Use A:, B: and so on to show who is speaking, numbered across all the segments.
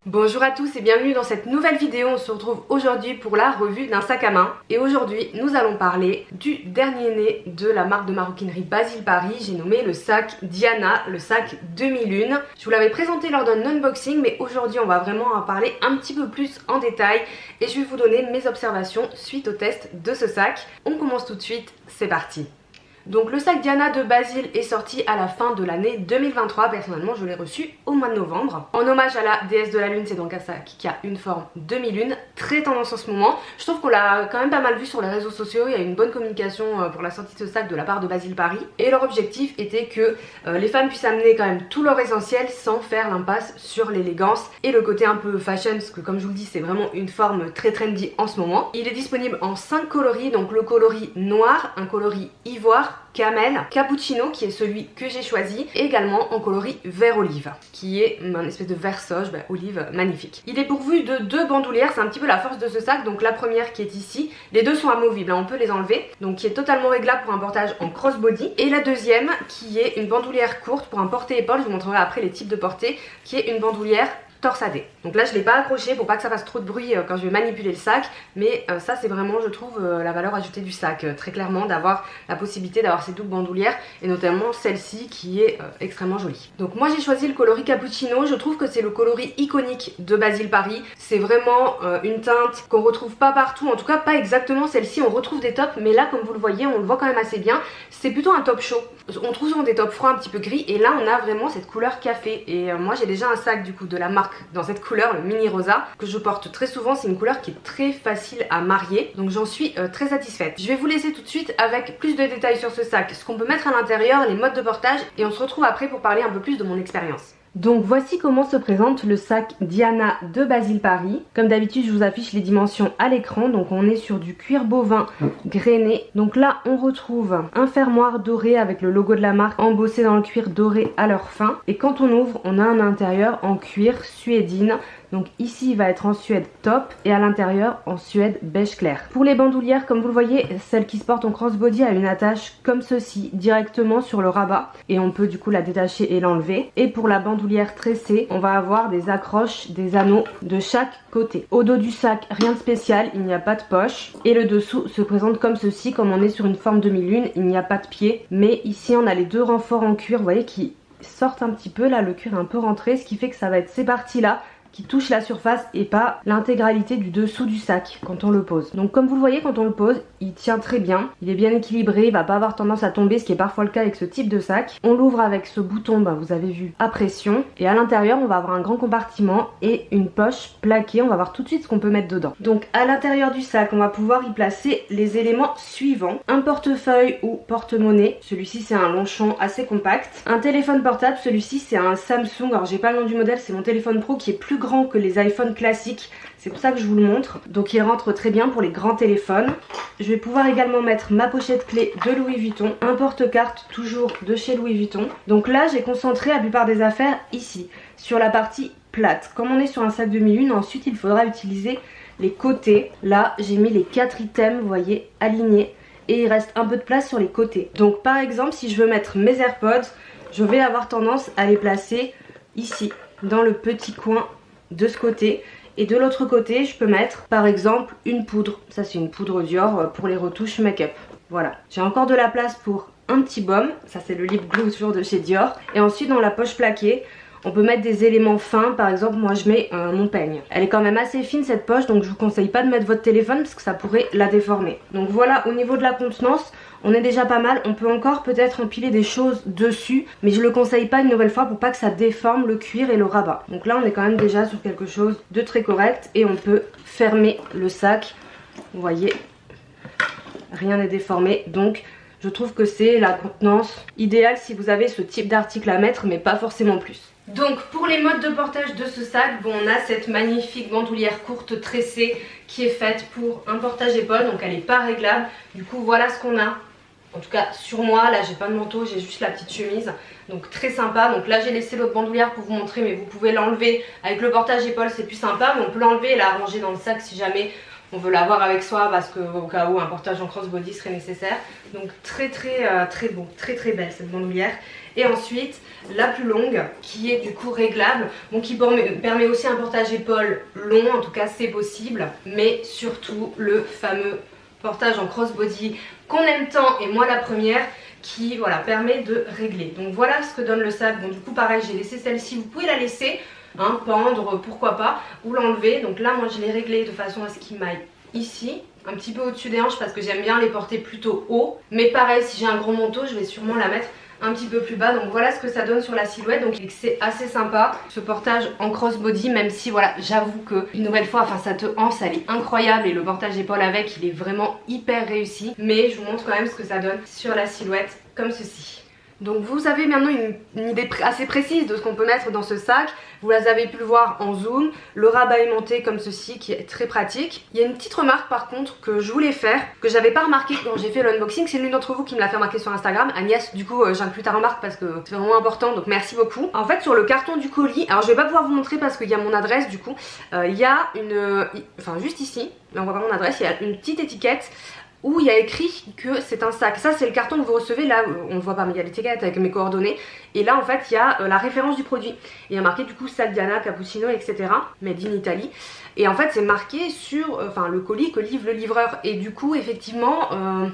A: Bonjour à tous et bienvenue dans cette nouvelle vidéo. On se retrouve aujourd'hui pour la revue d'un sac à main. Et aujourd'hui nous allons parler du dernier né de la marque de maroquinerie Basile Paris. J'ai nommé le sac Diana, le sac 2001. Je vous l'avais présenté lors d'un unboxing, mais aujourd'hui on va vraiment en parler un petit peu plus en détail. Et je vais vous donner mes observations suite au test de ce sac. On commence tout de suite, c'est parti. Donc le sac Diana de Basile est sorti à la fin de l'année 2023. Personnellement je l'ai reçu au mois de novembre. En hommage à la déesse de la lune, c'est donc un sac qui a une forme demi-lune, très tendance en ce moment. Je trouve qu'on l'a quand même pas mal vu sur les réseaux sociaux. Il y a une bonne communication pour la sortie de ce sac de la part de Basile Paris. Et leur objectif était que les femmes puissent amener quand même tout leur essentiel sans faire l'impasse sur l'élégance et le côté un peu fashion, parce que comme je vous le dis c'est vraiment une forme très trendy en ce moment. Il est disponible en 5 coloris, donc le coloris noir, un coloris ivoire, camel, cappuccino qui est celui que j'ai choisi, et également en coloris vert olive qui est une espèce de vert sauge, olive magnifique. Il est pourvu de 2 bandoulières, c'est un petit peu la force de ce sac. Donc la première qui est ici, les deux sont amovibles, on peut les enlever, donc qui est totalement réglable pour un portage en crossbody, et la deuxième qui est une bandoulière courte pour un porté-épaule. Je vous montrerai après les types de portées, qui est une bandoulière torsadé. Donc là je l'ai pas accroché pour pas que ça fasse trop de bruit quand je vais manipuler le sac, mais ça c'est vraiment je trouve la valeur ajoutée du sac, très clairement, d'avoir la possibilité d'avoir ces doubles bandoulières, et notamment celle-ci qui est extrêmement jolie. Donc moi j'ai choisi le coloris cappuccino. Je trouve que c'est le coloris iconique de Basile Paris. C'est vraiment une teinte qu'on retrouve pas partout, en tout cas pas exactement celle-ci. On retrouve des tops, mais là comme vous le voyez on le voit quand même assez bien. C'est plutôt un top chaud. On trouve souvent des tops froids un petit peu gris, et là on a vraiment cette couleur café. Et moi j'ai déjà un sac du coup de la marque dans cette couleur, le mini rosa, que je porte très souvent. C'est une couleur qui est très facile à marier, donc j'en suis très satisfaite. Je vais vous laisser tout de suite avec plus de détails sur ce sac, ce qu'on peut mettre à l'intérieur, les modes de portage, et on se retrouve après pour parler un peu plus de mon expérience. Donc voici comment se présente le sac Diana de Basile Paris. Comme d'habitude je vous affiche les dimensions à l'écran. Donc on est sur du cuir bovin grainé. Donc là on retrouve un fermoir doré avec le logo de la marque embossé dans le cuir doré à leur fin. Et quand on ouvre on a un intérieur en cuir suédine. Donc ici il va être en suède taupe et à l'intérieur en suède beige clair. Pour les bandoulières, comme vous le voyez, celle qui se porte en crossbody a une attache comme ceci directement sur le rabat, et on peut du coup la détacher et l'enlever. Et pour la bandoulière tressée, on va avoir des accroches, des anneaux de chaque côté. Au dos du sac, rien de spécial, il n'y a pas de poche, et le dessous se présente comme ceci. Comme on est sur une forme demi-lune, il n'y a pas de pied, mais ici on a les 2 renforts en cuir, vous voyez, qui sortent un petit peu. Là le cuir est un peu rentré, ce qui fait que ça va être ces parties là qui touche la surface et pas l'intégralité du dessous du sac quand on le pose. Donc comme vous le voyez, quand on le pose, il tient très bien, il est bien équilibré, il va pas avoir tendance à tomber, ce qui est parfois le cas avec ce type de sac. On l'ouvre avec ce bouton, vous avez vu, à pression, et à l'intérieur on va avoir un grand compartiment et une poche plaquée. On va voir tout de suite ce qu'on peut mettre dedans. Donc à l'intérieur du sac on va pouvoir y placer les éléments suivants: un portefeuille ou porte-monnaie, celui-ci c'est un Longchamp assez compact, un téléphone portable, celui-ci c'est un Samsung, alors j'ai pas le nom du modèle, c'est mon téléphone pro qui est plus grand que les iPhones classiques, c'est pour ça que je vous le montre. Donc il rentre très bien pour les grands téléphones. Je vais pouvoir également mettre ma pochette clé de Louis Vuitton, un porte-carte toujours de chez Louis Vuitton. Donc là j'ai concentré la plupart des affaires ici, sur la partie plate. Comme on est sur un sac demi-lune, ensuite il faudra utiliser les côtés. Là j'ai mis les 4 items, vous voyez, alignés, et il reste un peu de place sur les côtés. Donc par exemple si je veux mettre mes AirPods, je vais avoir tendance à les placer ici, dans le petit coin de ce côté. Et de l'autre côté je peux mettre par exemple une poudre. Ça c'est une poudre Dior pour les retouches make-up. Voilà, j'ai encore de la place pour un petit baume, ça c'est le lip glue toujours de chez Dior. Et ensuite dans la poche plaquée on peut mettre des éléments fins. Par exemple moi je mets mon peigne. Elle est quand même assez fine cette poche, donc je vous conseille pas de mettre votre téléphone parce que ça pourrait la déformer. Donc voilà, au niveau de la contenance on est déjà pas mal. On peut encore peut-être empiler des choses dessus, mais je le conseille pas une nouvelle fois pour pas que ça déforme le cuir et le rabat. Donc là on est quand même déjà sur quelque chose de très correct, et on peut fermer le sac. Vous voyez, rien n'est déformé, donc je trouve que c'est la contenance idéale si vous avez ce type d'article à mettre, mais pas forcément plus. Donc pour les modes de portage de ce sac, bon, on a cette magnifique bandoulière courte tressée qui est faite pour un portage épaule, donc elle n'est pas réglable. Du coup voilà ce qu'on a, en tout cas sur moi. Là j'ai pas de manteau, j'ai juste la petite chemise, donc très sympa. Donc là j'ai laissé l'autre bandoulière pour vous montrer, mais vous pouvez l'enlever avec le portage épaule, c'est plus sympa. Mais on peut l'enlever et la ranger dans le sac si jamais on veut l'avoir avec soi parce qu'au cas où un portage en crossbody serait nécessaire. Donc très beau, très belle cette bandoulière. Et ensuite la plus longue qui est du coup réglable, bon, qui permet aussi un portage épaule long, en tout cas c'est possible, mais surtout le fameux portage en crossbody qu'on aime tant, et moi la première, qui voilà, permet de régler. Donc voilà ce que donne le sac. Bon, du coup pareil, j'ai laissé celle-ci, vous pouvez la laisser, hein, pendre pourquoi pas, ou l'enlever. Donc là moi je l'ai réglé de façon à ce qu'il m'aille ici, un petit peu au-dessus des hanches parce que j'aime bien les porter plutôt haut. Mais pareil, si j'ai un gros manteau, je vais sûrement la mettre un petit peu plus bas. Donc voilà ce que ça donne sur la silhouette. Donc c'est assez sympa ce portage en crossbody, même si voilà, j'avoue que une nouvelle fois, enfin cette anse elle est incroyable et le portage épaule avec il est vraiment hyper réussi. Mais je vous montre quand même ce que ça donne sur la silhouette comme ceci. Donc vous avez maintenant une idée assez précise de ce qu'on peut mettre dans ce sac. Vous avez pu le voir en zoom, le rabat aimanté comme ceci qui est très pratique. Il y a une petite remarque par contre que je voulais faire, que j'avais pas remarqué quand j'ai fait l'unboxing. C'est l'une d'entre vous qui me l'a fait remarquer sur Instagram, Agnès. Du coup j'inclus ta remarque parce que c'est vraiment important, donc merci beaucoup. En fait sur le carton du colis, alors je vais pas pouvoir vous montrer parce qu'il y a mon adresse du coup, il y a enfin juste ici, là on voit pas mon adresse, il y a une petite étiquette où il y a écrit que c'est un sac. Ça c'est le carton que vous recevez, là on le voit pas mais il y a l'étiquette avec mes coordonnées. Et là en fait il y a la référence du produit. Il y a marqué du coup sac Diana, cappuccino, etc. Made in Italy. Et en fait c'est marqué sur le colis que livre le livreur. Et du coup effectivement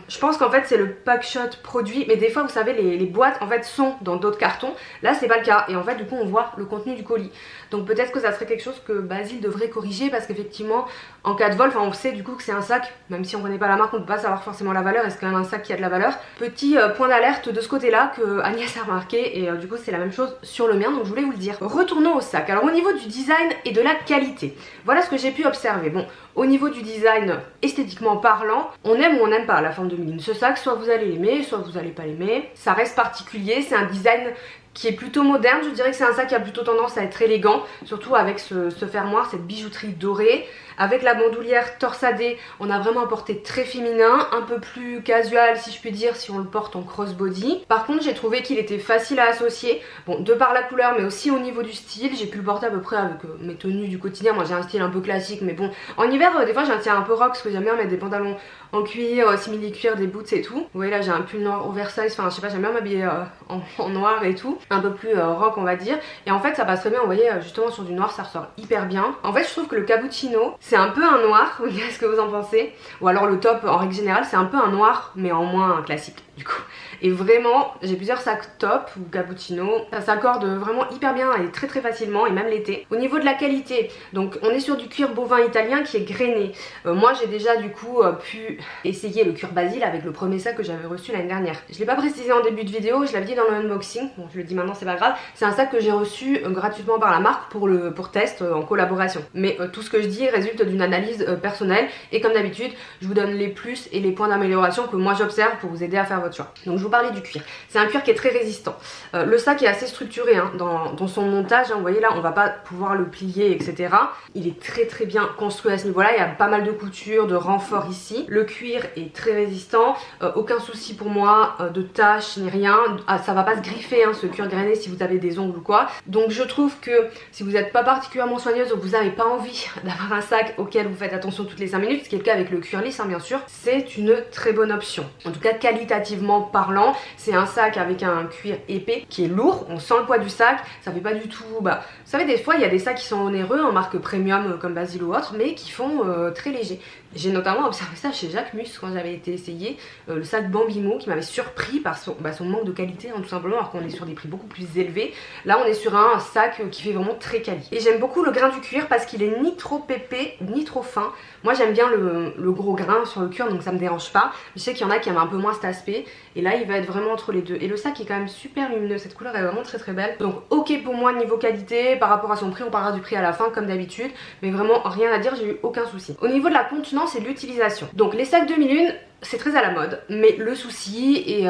A: je pense qu'en fait c'est le packshot produit. Mais des fois vous savez les boîtes en fait sont dans d'autres cartons. Là c'est pas le cas. Et en fait du coup on voit le contenu du colis. Donc peut-être que ça serait quelque chose que Basile devrait corriger. Parce qu'effectivement en cas de vol, on sait du coup que c'est un sac. Même si on connaît pas la marque, on peut pas savoir forcément la valeur. Et c'est quand même un sac qui a de la valeur. Petit point d'alerte de ce côté là que Agnès a remarqué. Et du coup c'est la même chose sur le mien, donc je voulais vous le dire. Retournons au sac. Alors au niveau du design et de la qualité, voilà ce que j'ai pu observer. Bon, au niveau du design, esthétiquement parlant, on aime ou on n'aime pas la forme de Meline. Ce sac, soit vous allez l'aimer, soit vous allez pas l'aimer. Ça reste particulier, c'est un design qui est plutôt moderne. Je dirais que c'est un sac qui a plutôt tendance à être élégant, surtout avec ce fermoir, cette bijouterie dorée. Avec la bandoulière torsadée, on a vraiment un porté très féminin, un peu plus casual si je puis dire si on le porte en crossbody. Par contre j'ai trouvé qu'il était facile à associer, bon de par la couleur mais aussi au niveau du style. J'ai pu le porter à peu près avec mes tenues du quotidien. Moi j'ai un style un peu classique mais bon en hiver des fois j'ai un style un peu rock parce que j'aime bien mettre des pantalons en cuir, simili-cuir, des boots et tout. Vous voyez là j'ai un pull noir oversize, enfin je sais pas, j'aime bien m'habiller en noir et tout, un peu plus rock on va dire. Et en fait ça passe très bien, vous voyez justement sur du noir ça ressort hyper bien. En fait je trouve que le cappuccino c'est un peu un noir, vous direz ce que vous en pensez. Ou alors le top en règle générale c'est un peu un noir mais en moins classique du coup. Et vraiment j'ai plusieurs sacs top ou cappuccino, ça s'accorde vraiment hyper bien et très facilement, et même l'été. Au niveau de la qualité, donc on est sur du cuir bovin italien qui est grainé. Moi j'ai déjà du coup pu essayer le cuir Basile avec le premier sac que j'avais reçu l'année dernière. Je l'ai pas précisé en début de vidéo, je l'avais dit dans le unboxing, bon je le dis maintenant c'est pas grave. C'est un sac que j'ai reçu gratuitement par la marque pour test en collaboration. Mais tout ce que je dis résulte d'une analyse personnelle, et comme d'habitude je vous donne les plus et les points d'amélioration que moi j'observe pour vous aider à faire votre choix. Donc je vous parlais du cuir, c'est un cuir qui est très résistant. Le sac est assez structuré hein, dans son montage, hein, vous voyez là on va pas pouvoir le plier etc. Il est très bien construit à ce niveau là, il y a pas mal de coutures, de renforts ici. Le cuir est très résistant, aucun souci pour moi de taches ni rien. Ça va pas se griffer hein, ce cuir grainé si vous avez des ongles ou quoi. Donc je trouve que si vous n'êtes pas particulièrement soigneuse ou que vous n'avez pas envie d'avoir un sac auquel vous faites attention toutes les 5 minutes, ce qui est le cas avec le cuir lisse hein, bien sûr, c'est une très bonne option. En tout cas qualitativement parlant, c'est un sac avec un cuir épais qui est lourd, on sent le poids du sac, ça fait pas du tout, vous savez des fois il y a des sacs qui sont onéreux en marque premium comme Basile ou autre, mais qui font très léger. J'ai notamment observé ça chez Jacquemus quand j'avais été essayer le sac Bambimo qui m'avait surpris par son manque de qualité hein, tout simplement, alors qu'on est sur des prix beaucoup plus élevés. Là on est sur un sac qui fait vraiment très quali. Et j'aime beaucoup le grain du cuir parce qu'il est ni trop épais ni trop fin. Moi j'aime bien le gros grain sur le cuir donc ça me dérange pas. Je sais qu'il y en a qui aiment un peu moins cet aspect et là il va être vraiment entre les deux. Et le sac est quand même super lumineux, cette couleur est vraiment très belle. Donc ok pour moi niveau qualité, par rapport à son prix on parlera du prix à la fin comme d'habitude. Mais vraiment rien à dire, j'ai eu aucun souci. Au niveau de la contenance et de l'utilisation, donc les sacs de 1001, c'est très à la mode, mais le souci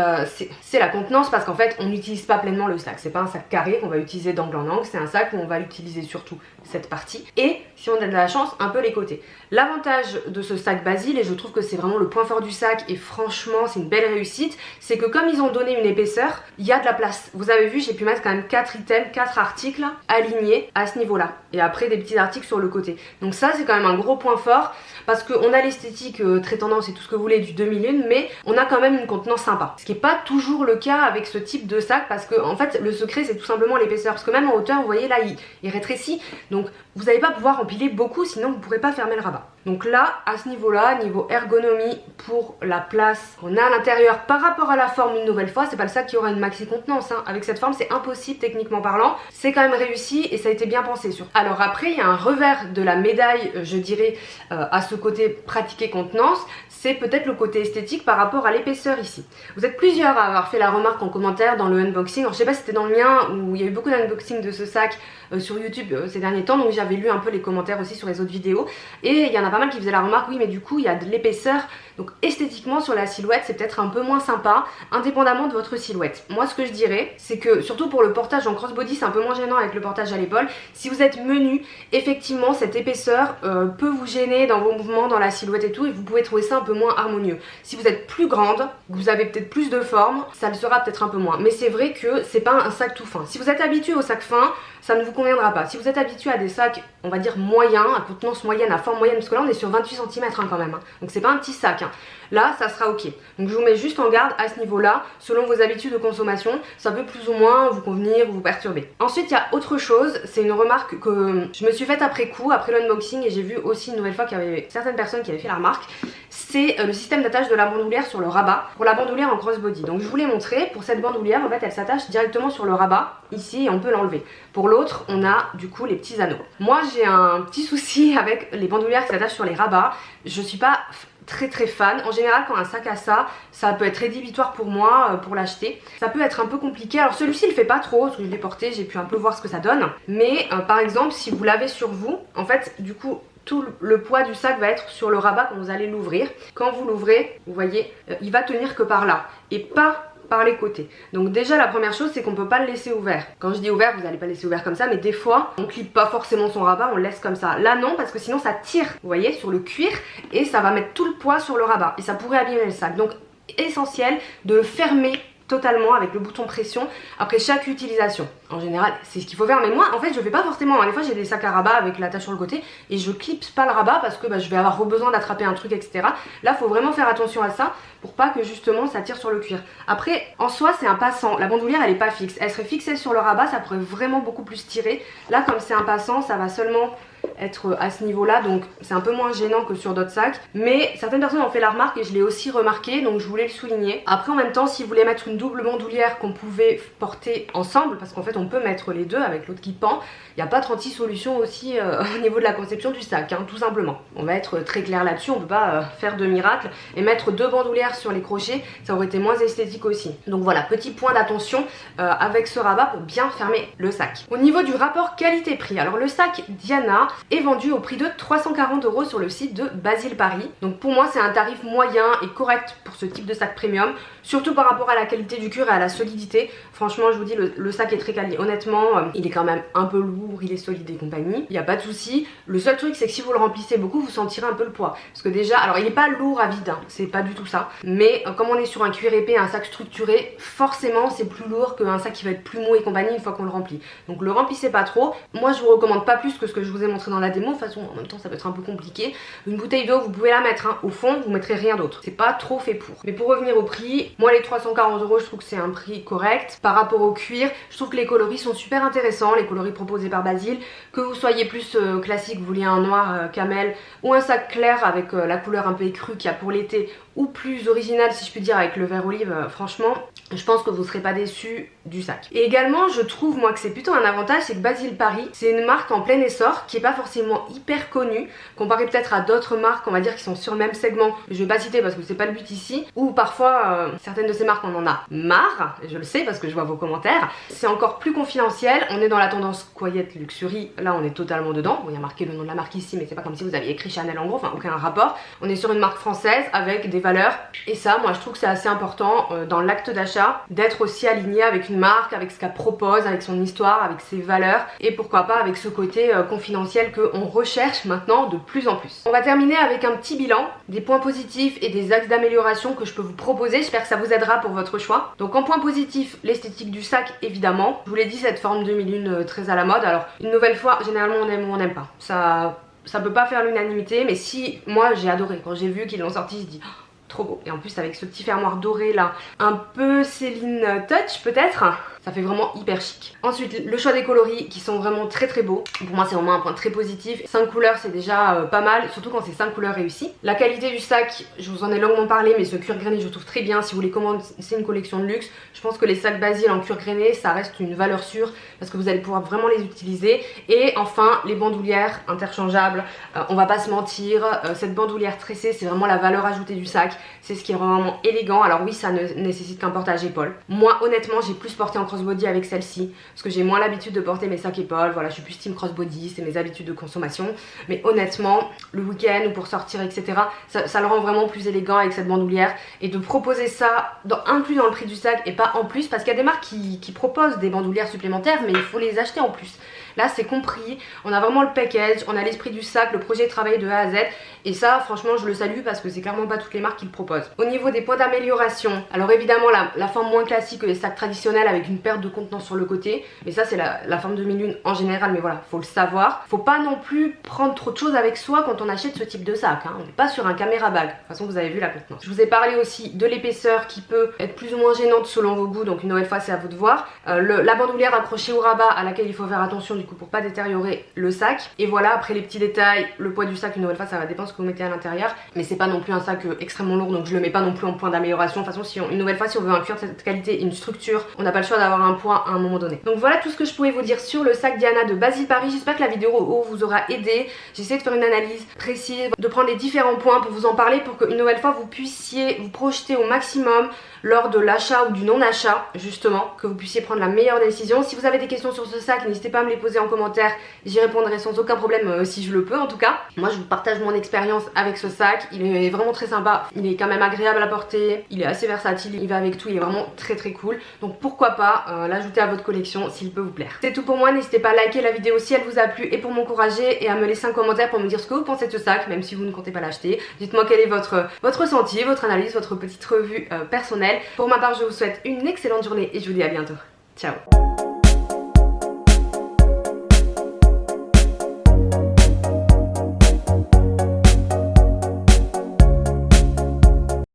A: c'est la contenance, parce qu'en fait on n'utilise pas pleinement le sac. C'est pas un sac carré qu'on va utiliser d'angle en angle, c'est un sac où on va l'utiliser surtout cette partie et, si on a de la chance, un peu les côtés. L'avantage de ce sac Basil, et je trouve que c'est vraiment le point fort du sac et franchement c'est une belle réussite, c'est que comme ils ont donné une épaisseur, il y a de la place. Vous avez vu, j'ai pu mettre quand même 4 items, 4 articles alignés à ce niveau là, et après des petits articles sur le côté. Donc ça c'est quand même un gros point fort, parce qu'on a l'esthétique très tendance et tout ce que vous voulez du 2001, mais on a quand même une contenance sympa, ce qui n'est pas toujours le cas avec ce type de sac, parce que en fait le secret c'est tout simplement l'épaisseur, parce que même en hauteur vous voyez là il rétrécit, donc vous n'allez pas pouvoir empiler beaucoup, sinon vous ne pourrez pas fermer le rabat. Donc là, à ce niveau-là, niveau ergonomie, pour la place qu'on a à l'intérieur par rapport à la forme, une nouvelle fois, c'est pas le sac qui aura une maxi contenance, hein. Avec cette forme c'est impossible techniquement parlant, c'est quand même réussi et ça a été bien pensé sur. Alors après il y a un revers de la médaille, je dirais, à ce côté pratiquer contenance, c'est peut-être le côté esthétique par rapport à l'épaisseur ici. Vous êtes plusieurs à avoir fait la remarque en commentaire dans le unboxing, alors je sais pas si c'était dans le mien où il y a eu beaucoup d'unboxing de ce sac sur YouTube ces derniers temps, donc j'avais lu un peu les commentaires aussi sur les autres vidéos, et il y en a pas mal qui faisaient la remarque, oui mais du coup il y a de l'épaisseur, donc esthétiquement sur la silhouette c'est peut-être un peu moins sympa, indépendamment de votre silhouette. Moi ce que je dirais, c'est que surtout pour le portage en crossbody, c'est un peu moins gênant avec le portage à l'épaule, si vous êtes menu, effectivement cette épaisseur peut vous gêner dans vos mouvements, dans la silhouette et tout, et vous pouvez trouver ça un peu moins harmonieux. Si vous êtes plus grande, vous avez peut-être plus de forme, ça le sera peut-être un peu moins, mais c'est vrai que c'est pas un sac tout fin. Si vous êtes habitué au sac fin, ça ne vous conviendra pas. Si vous êtes habitué à des sacs, on va dire moyens, à contenance moyenne, à forme moyenne, parce que là on est sur 28 cm hein, quand même, hein. Donc c'est pas un petit sac, hein. Là ça sera ok. Donc je vous mets juste en garde à ce niveau là, selon vos habitudes de consommation, ça peut plus ou moins vous convenir ou vous perturber. Ensuite il y a autre chose, c'est une remarque que je me suis faite après coup, après l'unboxing, et j'ai vu aussi une nouvelle fois qu'il y avait certaines personnes qui avaient fait la remarque, c'est le système d'attache de la bandoulière sur le rabat, pour la bandoulière en crossbody. Donc je vous l'ai montré, pour cette bandoulière en fait elle s'attache directement sur le rabat, ici, et on peut l'enlever. Pour l'autre on a du coup les petits anneaux. Moi j'ai un petit souci avec les bandoulières qui s'attachent sur les rabats, je suis pas très fan. En général quand un sac a ça, ça peut être rédhibitoire pour moi pour l'acheter. Ça peut être un peu compliqué. Alors celui-ci il fait pas trop, parce que je l'ai porté, j'ai pu un peu voir ce que ça donne. Mais par exemple si vous l'avez sur vous, en fait du coup tout le poids du sac va être sur le rabat quand vous allez l'ouvrir. Quand vous l'ouvrez, vous voyez, il va tenir que par là et pas par les côtés. Donc déjà la première chose c'est qu'on peut pas le laisser ouvert. Quand je dis ouvert, vous n'allez pas le laisser ouvert comme ça, mais des fois on clip pas forcément son rabat, on le laisse comme ça. Là non, parce que sinon ça tire, vous voyez, sur le cuir, et ça va mettre tout le poids sur le rabat et ça pourrait abîmer le sac. Donc essentiel de le fermer totalement avec le bouton pression après chaque utilisation. En général c'est ce qu'il faut faire, mais moi en fait je fais pas forcément, des fois j'ai des sacs à rabat avec l'attache sur le côté et je clipse pas le rabat parce que je vais avoir besoin d'attraper un truc etc. Là faut vraiment faire attention à ça pour pas que justement ça tire sur le cuir. Après en soi c'est un passant, la bandoulière elle est pas fixe, elle serait fixée sur le rabat, ça pourrait vraiment beaucoup plus tirer. Là comme c'est un passant ça va seulement être à ce niveau là, donc c'est un peu moins gênant que sur d'autres sacs, mais certaines personnes ont fait la remarque et je l'ai aussi remarqué, donc je voulais le souligner. Après en même temps si vous voulez mettre une double bandoulière qu'on pouvait porter ensemble, parce qu'en fait on peut mettre les deux avec l'autre qui pend, il n'y a pas 36 solutions aussi au niveau de la conception du sac hein, tout simplement. On va être très clair là-dessus, on peut pas faire de miracle, et mettre deux bandoulières sur les crochets ça aurait été moins esthétique aussi. Donc voilà, petit point d'attention avec ce rabat pour bien fermer le sac. Au niveau du rapport qualité-prix, alors le sac Diana est vendu au prix de 340 € sur le site de Basil Paris. Donc pour moi c'est un tarif moyen et correct pour ce type de sac premium, surtout par rapport à la qualité du cuir et à la solidité. Franchement je vous dis le sac est très quali, honnêtement il est quand même un peu lourd, il est solide et compagnie, il n'y a pas de souci. Le seul truc c'est que si vous le remplissez beaucoup vous sentirez un peu le poids, parce que déjà, alors il n'est pas lourd à vide hein, c'est pas du tout ça, mais comme on est sur un cuir épais, un sac structuré, forcément c'est plus lourd qu'un sac qui va être plus mou et compagnie une fois qu'on le remplit. Donc le remplissez pas trop, moi je vous recommande pas plus que ce que je vous ai montré dans la démo, de toute façon en même temps ça peut être un peu compliqué. Une bouteille d'eau vous pouvez la mettre hein, au fond, vous mettrez rien d'autre, c'est pas trop fait pour. Mais pour revenir au prix, moi les 340 € je trouve que c'est un prix correct par rapport au cuir. Je trouve que les coloris sont super intéressants, les coloris proposés par Basil, que vous soyez plus classique, vous vouliez un noir camel ou un sac clair avec la couleur un peu écrue qu'il y a pour l'été, ou plus original si je puis dire avec le vert olive, franchement je pense que vous ne serez pas déçus du sac. Et également je trouve moi que c'est plutôt un avantage, c'est que Basile Paris c'est une marque en plein essor qui est pas forcément hyper connue comparé peut-être à d'autres marques on va dire qui sont sur le même segment, je vais pas citer parce que c'est pas le but ici, ou parfois certaines de ces marques on en a marre, et je le sais parce que je vois vos commentaires, c'est encore plus confidentiel, on est dans la tendance quiet luxury, là on est totalement dedans, bon il y a marqué le nom de la marque ici mais c'est pas comme si vous aviez écrit Chanel en gros, enfin aucun rapport, on est sur une marque française avec des valeurs et ça moi je trouve que c'est assez important dans l'acte d'achat d'être aussi aligné avec une marque, avec ce qu'elle propose, avec son histoire, avec ses valeurs et pourquoi pas avec ce côté confidentiel qu'on recherche maintenant de plus en plus. On va terminer avec un petit bilan, des points positifs et des axes d'amélioration que je peux vous proposer, j'espère que ça vous aidera pour votre choix. Donc en point positif, l'esthétique du sac évidemment, je vous l'ai dit cette forme 2001 très à la mode, alors une nouvelle fois généralement on aime ou on n'aime pas, ça peut pas faire l'unanimité mais si moi j'ai adoré, quand j'ai vu qu'ils l'ont sorti je dis oh, trop beau, et en plus avec ce petit fermoir doré là, un peu Céline Touch peut-être, ça fait vraiment hyper chic. Ensuite le choix des coloris qui sont vraiment très très beaux, pour moi c'est vraiment un point très positif, 5 couleurs c'est déjà pas mal, surtout quand c'est 5 couleurs réussies. La qualité du sac, je vous en ai longuement parlé mais ce cuir grainé je le trouve très bien, si vous les commandez c'est une collection de luxe, je pense que les sacs Basile en cuir grainé ça reste une valeur sûre parce que vous allez pouvoir vraiment les utiliser. Et enfin les bandoulières interchangeables, on va pas se mentir, cette bandoulière tressée c'est vraiment la valeur ajoutée du sac, c'est ce qui est vraiment élégant. Alors oui ça ne nécessite qu'un portage épaule, moi honnêtement j'ai plus porté en crossbody avec celle-ci parce que j'ai moins l'habitude de porter mes sacs épaules, voilà je suis plus team crossbody, c'est mes habitudes de consommation, mais honnêtement le week-end ou pour sortir etc ça le rend vraiment plus élégant avec cette bandoulière. Et de proposer ça inclus dans le prix du sac et pas en plus, parce qu'il y a des marques qui proposent des bandoulières supplémentaires mais il faut les acheter en plus. Là c'est compris, on a vraiment le package, on a l'esprit du sac, le projet de travail de A à Z, et ça franchement je le salue parce que c'est clairement pas toutes les marques qui le proposent. Au niveau des points d'amélioration, alors évidemment la forme moins classique que les sacs traditionnels avec une perte de contenance sur le côté, mais ça c'est la forme 2001 en général, mais voilà faut le savoir. Faut pas non plus prendre trop de choses avec soi quand on achète ce type de sac, hein. On n'est pas sur un caméra bag, de toute façon vous avez vu la contenance. Je vous ai parlé aussi de l'épaisseur qui peut être plus ou moins gênante selon vos goûts, donc une nouvelle fois c'est à vous de voir. La bandoulière accrochée au rabat à laquelle il faut faire attention du coup pour pas détériorer le sac. Et voilà, après les petits détails, le poids du sac une nouvelle fois ça va dépendre ce que vous mettez à l'intérieur, mais c'est pas non plus un sac extrêmement lourd donc je le mets pas non plus en point d'amélioration. De toute façon une nouvelle fois si on veut un cuir de cette qualité et une structure, on n'a pas le choix d'avoir un poids à un moment donné. Donc voilà tout ce que je pouvais vous dire sur le sac Diana de Basile Paris, j'espère que la vidéo vous aura aidé. J'essaie de faire une analyse précise, de prendre les différents points pour vous en parler pour qu'une nouvelle fois vous puissiez vous projeter au maximum lors de l'achat ou du non-achat, justement, que vous puissiez prendre la meilleure décision. Si vous avez des questions sur ce sac, n'hésitez pas à me les poser en commentaire, j'y répondrai sans aucun problème si je le peux en tout cas. Moi je vous partage mon expérience avec ce sac, il est vraiment très sympa, il est quand même agréable à porter, il est assez versatile, il va avec tout, il est vraiment très très cool. Donc pourquoi pas l'ajouter à votre collection s'il peut vous plaire. C'est tout pour moi, n'hésitez pas à liker la vidéo si elle vous a plu et pour m'encourager et à me laisser un commentaire pour me dire ce que vous pensez de ce sac, même si vous ne comptez pas l'acheter. Dites-moi quel est votre ressenti, votre analyse, votre petite revue personnelle. Pour ma part je vous souhaite une excellente journée et je vous dis à bientôt. Ciao.